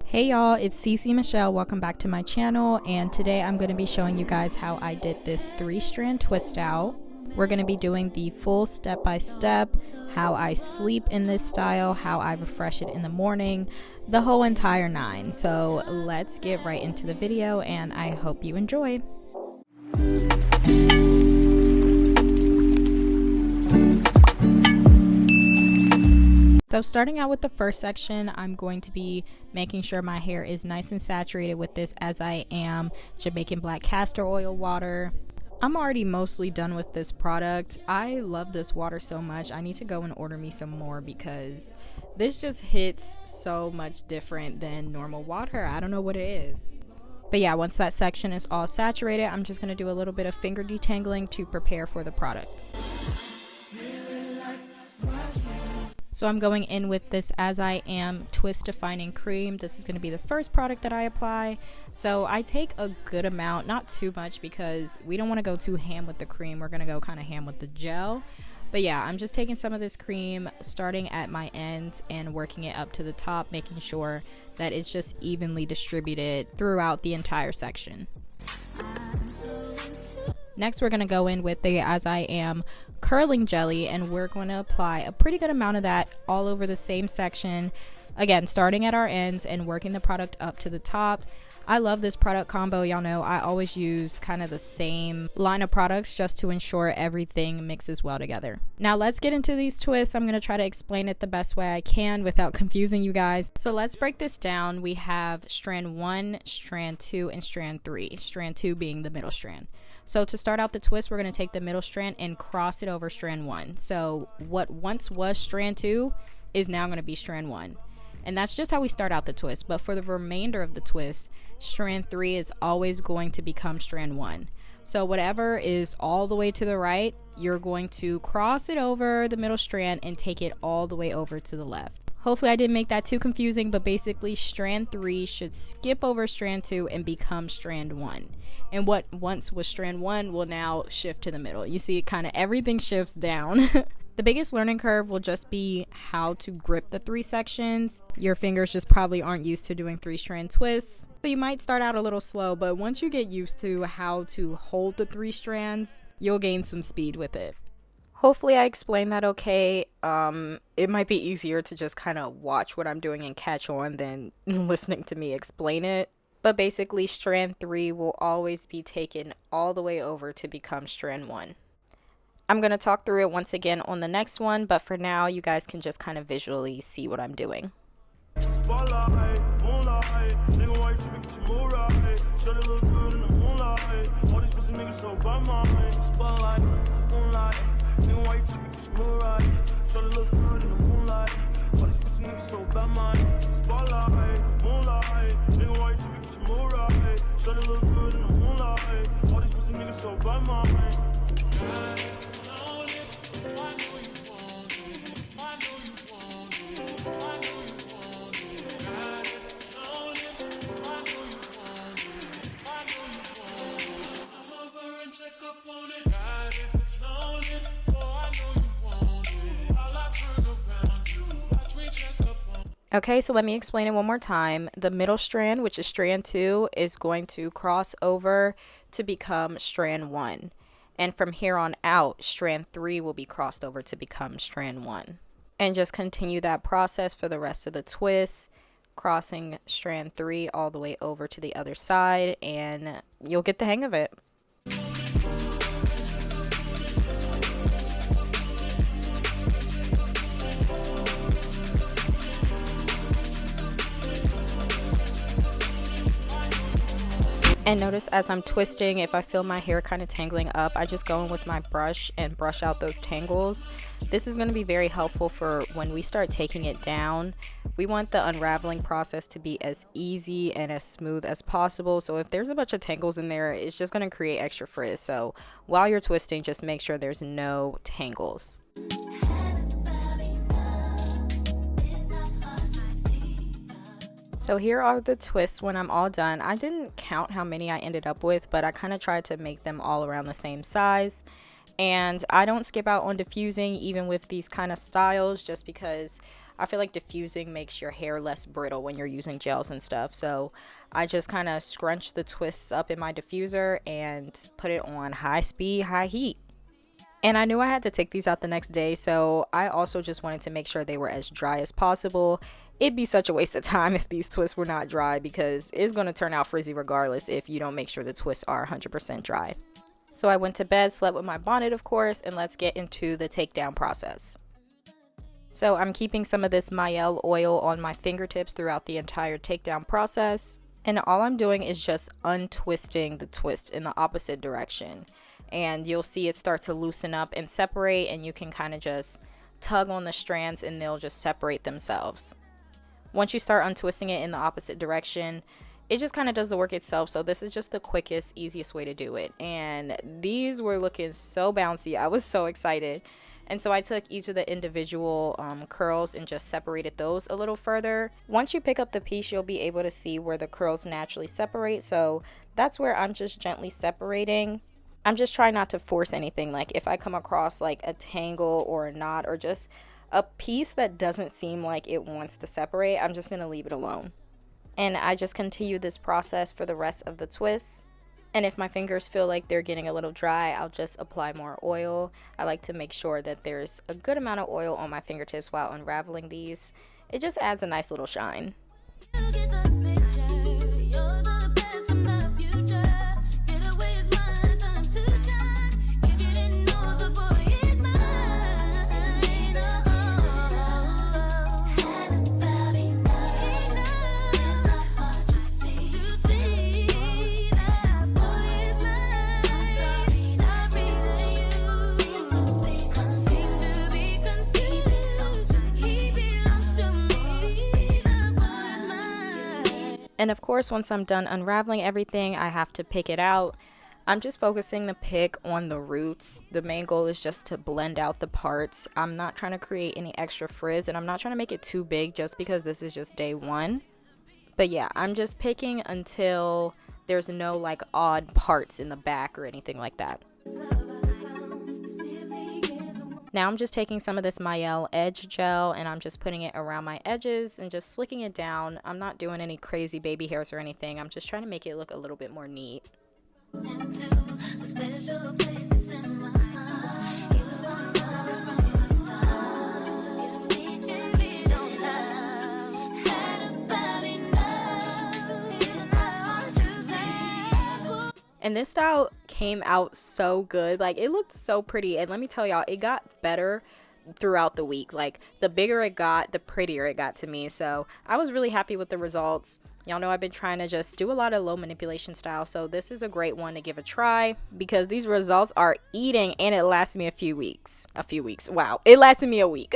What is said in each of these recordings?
Hey y'all, it's Cece Michelle. Welcome back to my channel, and today I'm going to be showing you guys how I did this 3-strand twist out. We're going to be doing the full step-by-step, how I sleep in this style, how I refresh it in the morning, the whole entire 9. So let's get right into the video, and I hope you enjoy. So starting out with the first section, I'm going to be making sure my hair is nice and saturated with this as I am Jamaican black castor oil water. I'm already mostly done with this product. I love this water so much. I need to go and order me some more because this just hits so much different than normal water. I don't know what it is. But yeah, once that section is all saturated, I'm just going to do a little bit of finger detangling to prepare for the product. So I'm going in with this As I Am Twist Defining Cream. This is going to be the first product that I apply. So I take a good amount, not too much because we don't want to go too ham with the cream. We're going to go kind of ham with the gel. But yeah, I'm just taking some of this cream, starting at my ends and working it up to the top, making sure that it's just evenly distributed throughout the entire section. Next, we're going to go in with the As I Am curling jelly, and we're going to apply a pretty good amount of that all over the same section. Again, starting at our ends and working the product up to the top. I love this product combo. Y'all know I always use kind of the same line of products just to ensure everything mixes well together. Now let's get into these twists. I'm going to try to explain it the best way I can without confusing you guys. So let's break this down. We have strand 1, strand 2, and strand 3. Strand 2 being the middle strand. So to start out the twist, we're going to take the middle strand and cross it over strand 1. So what once was strand 2 is now going to be strand 1. And that's just how we start out the twist. But for the remainder of the twist, strand 3 is always going to become strand 1. So whatever is all the way to the right, you're going to cross it over the middle strand and take it all the way over to the left. Hopefully I didn't make that too confusing, but basically strand 3 should skip over strand 2 and become strand 1. And what once was strand 1 will now shift to the middle. You see, kind of everything shifts down. The biggest learning curve will just be how to grip the 3 sections. Your fingers just probably aren't used to doing 3-strand twists. So you might start out a little slow, but once you get used to how to hold the 3 strands, you'll gain some speed with it. Hopefully I explained that okay. It might be easier to just kind of watch what I'm doing and catch on than listening to me explain it. But basically strand 3 will always be taken all the way over to become strand 1. I'm going to talk through it once again on the next one, but for now you guys can just kind of visually see what I'm doing. Okay, so let me explain it one more time. The middle strand, which is strand 2, is going to cross over to become strand 1. And from here on out, strand 3 will be crossed over to become strand 1. And just continue that process for the rest of the twist, crossing strand 3 all the way over to the other side, and you'll get the hang of it. And notice as I'm twisting, if I feel my hair kind of tangling up, I just go in with my brush and brush out those tangles. This is going to be very helpful for when we start taking it down. We want the unraveling process to be as easy and as smooth as possible. So if there's a bunch of tangles in there, it's just going to create extra frizz. So while you're twisting, just make sure there's no tangles. So here are the twists when I'm all done. I didn't count how many I ended up with, but I kind of tried to make them all around the same size. And I don't skip out on diffusing even with these kind of styles, just because I feel like diffusing makes your hair less brittle when you're using gels and stuff. So I just kind of scrunch the twists up in my diffuser and put it on high speed, high heat. And I knew I had to take these out the next day, so I also just wanted to make sure they were as dry as possible. It'd be such a waste of time if these twists were not dry, because it's going to turn out frizzy regardless if you don't make sure the twists are 100% dry. So I went to bed, slept with my bonnet of course, and let's get into the takedown process. So I'm keeping some of this Mielle oil on my fingertips throughout the entire takedown process. And all I'm doing is just untwisting the twist in the opposite direction. And you'll see it start to loosen up and separate, and you can kind of just tug on the strands and they'll just separate themselves. Once you start untwisting it in the opposite direction, it just kind of does the work itself. So this is just the quickest, easiest way to do it. And these were looking so bouncy. I was so excited. And so I took each of the individual curls and just separated those a little further. Once you pick up the piece, you'll be able to see where the curls naturally separate. So that's where I'm just gently separating. I'm just trying not to force anything. Like if I come across like a tangle or a knot or just a piece that doesn't seem like it wants to separate, I'm just going to leave it alone. And I just continue this process for the rest of the twists. And if my fingers feel like they're getting a little dry, I'll just apply more oil. I like to make sure that there's a good amount of oil on my fingertips while unraveling these. It just adds a nice little shine. And of course, once I'm done unraveling everything, I have to pick it out. I'm just focusing the pick on the roots. The main goal is just to blend out the parts. I'm not trying to create any extra frizz, and I'm not trying to make it too big just because this is just day one. But yeah, I'm just picking until there's no like odd parts in the back or anything like that. Now I'm just taking some of this Mielle edge gel and I'm just putting it around my edges and just slicking it down. I'm not doing any crazy baby hairs or anything. I'm just trying to make it look a little bit more neat. And this style came out so good. Like, it looked so pretty. And let me tell y'all, it got better throughout the week. Like, the bigger it got, the prettier it got to me. So I was really happy with the results. Y'all know I've been trying to just do a lot of low manipulation style. So this is a great one to give a try because these results are eating, and it lasted me a few weeks. Wow. It lasted me a week.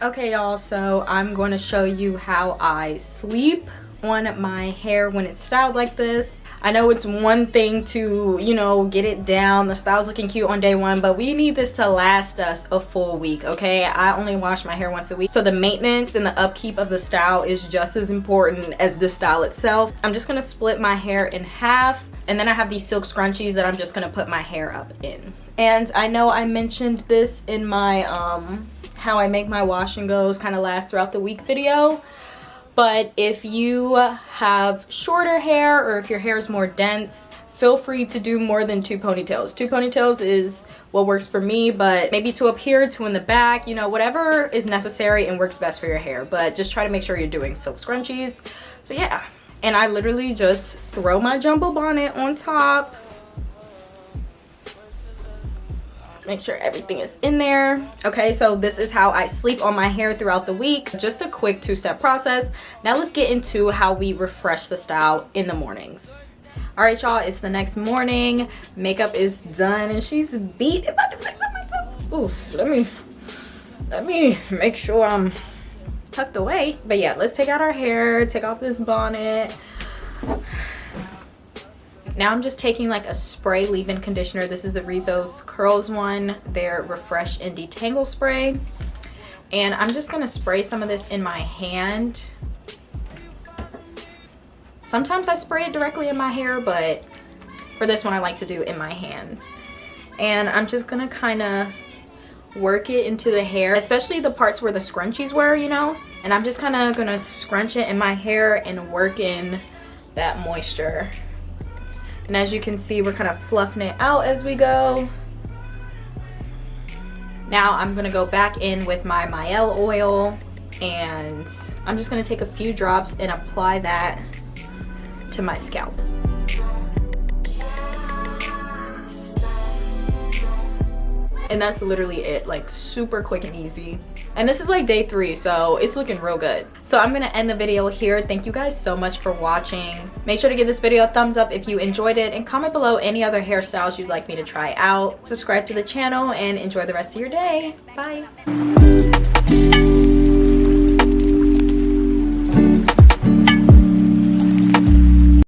Okay, y'all. So I'm going to show you how I sleep on my hair when it's styled like this. I know it's one thing to, you know, get it down, the style's looking cute on day one, but we need this to last us a full week, okay? I only wash my hair once a week, so the maintenance and the upkeep of the style is just as important as the style itself. I'm just gonna split my hair in half, and then I have these silk scrunchies that I'm just gonna put my hair up in. And I know I mentioned this in my how I make my wash and goes kind of last throughout the week video. But if you have shorter hair or if your hair is more dense, feel free to do more than 2 ponytails. 2 ponytails is what works for me, but maybe 2 up here, 2 in the back, you know, whatever is necessary and works best for your hair. But just try to make sure you're doing silk scrunchies. So yeah, and I literally just throw my jumbo bonnet on top. Make sure everything is in there. Okay, so this is how I sleep on my hair throughout the week. Just a quick 2-step process. Now let's get into how we refresh the style in the mornings. All right, y'all, it's the next morning. Makeup is done and she's beat. Oof, let me make sure I'm tucked away. But yeah, let's take out our hair, take off this bonnet. Now I'm just taking like a spray leave-in conditioner. This is the Rizzo's Curls one, their Refresh and Detangle spray. And I'm just gonna spray some of this in my hand. Sometimes I spray it directly in my hair, but for this one I like to do it in my hands. And I'm just gonna kind of work it into the hair, especially the parts where the scrunchies were, you know. And I'm just kind of gonna scrunch it in my hair and work in that moisture. And as you can see, we're kind of fluffing it out as we go. Now I'm gonna go back in with my Mielle oil, and I'm just gonna take a few drops and apply that to my scalp. And that's literally it, like super quick and easy. And this is like day 3, so it's looking real good. So I'm gonna end the video here. Thank you guys so much for watching. Make sure to give this video a thumbs up if you enjoyed it, and comment below any other hairstyles you'd like me to try out. Subscribe to the channel and enjoy the rest of your day. Bye.